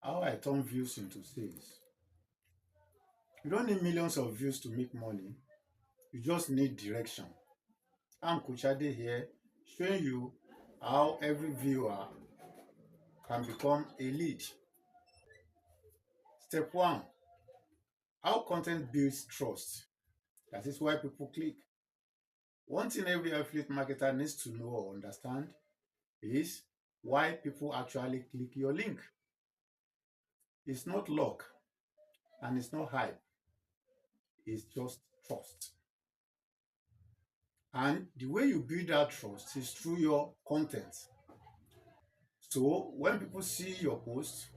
How I turn views into sales. You don't need millions of views to make money. You just need direction. I'm Kuchade here, showing you how every viewer can become a lead. Step one, how content builds trust. That is why people click. One thing every affiliate marketer needs to know or understand is why people actually click your link. It's not luck and it's not hype. It's just trust. And the way you build that trust is through your content. So when people see your post,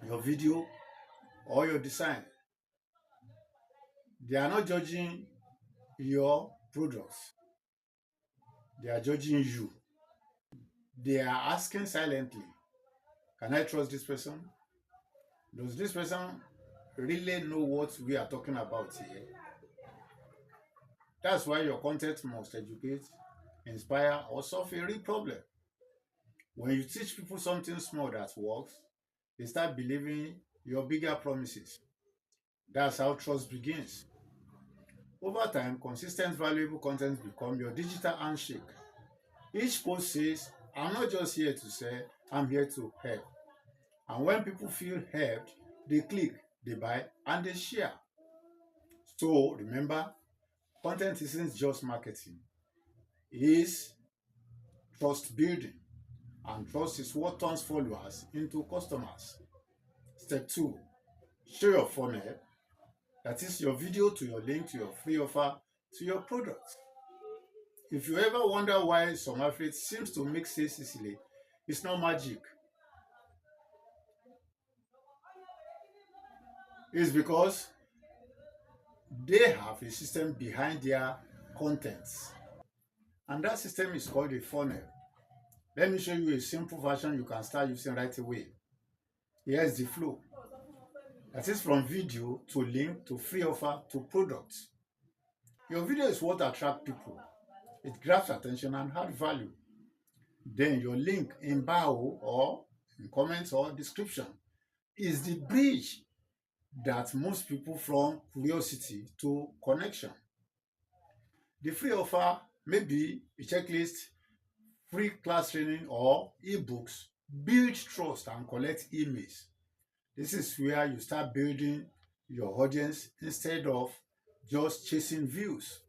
your video, or your design, they are not judging your products. They are judging you. They are asking silently, can I trust this person? Does this person really know what we are talking about here? That's why your content must educate, inspire, or solve a real problem. When you teach people something small that works, they start believing your bigger promises. That's how trust begins. Over time, consistent, valuable content become your digital handshake. Each post says, I'm not just here to sell, I'm here to help. And when people feel helped, they click, they buy, and they share. So remember, content isn't just marketing, it is trust building. And trust is what turns followers into customers. Step two, show your funnel. That is your video to your link to your free offer to your product. If you ever wonder why some affiliates seems to make sales easily, it's not magic. It's because they have a system behind their contents. And that system is called a funnel. Let me show you a simple version you can start using right away. Here's the flow. That is from video to link to free offer to product. Your video is what attracts people. It grabs attention and adds value. Then your link in bio or in comments or description is the bridge that moves people from curiosity to connection. The free offer may be a checklist, free class training, or ebooks. Build trust and collect emails. This is where you start building your audience instead of just chasing views.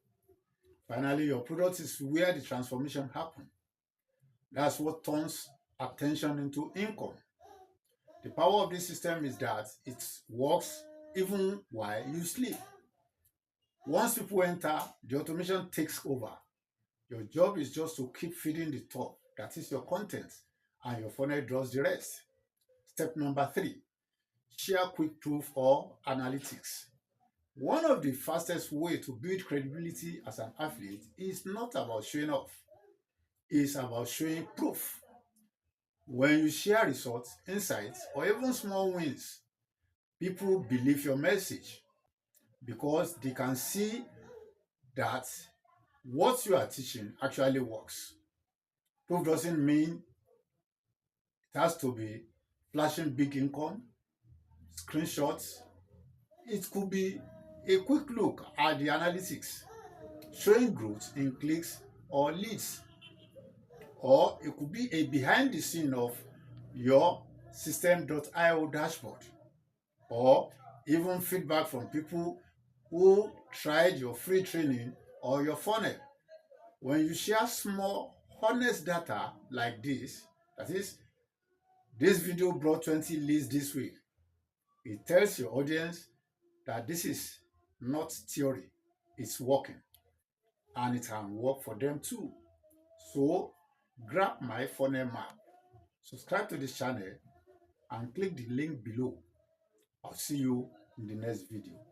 Finally, your product is where the transformation happens. That's what turns attention into income. The power of this system is that it works even while you sleep. Once people enter, the automation takes over. Your job is just to keep feeding the top, that is your content, and your funnel does the rest. Step number three, share quick proof or analytics. One of the fastest ways to build credibility as an affiliate is not about showing off, it's about showing proof. When you share results, insights, or even small wins, people believe your message because they can see that what you are teaching actually works. Proof doesn't mean it has to be flashing big income, screenshots. It could be a quick look at the analytics, showing growth in clicks or leads. Or it could be a behind the scene of your system.io dashboard, or even feedback from people who tried your free training or your funnel. When you share small, honest data like this, that is, this video brought 20 leads this week, it tells your audience that this is not theory, it's working, and it can work for them too. So grab my funnel map, subscribe to this channel, and click the link below. I'll see you in the next video.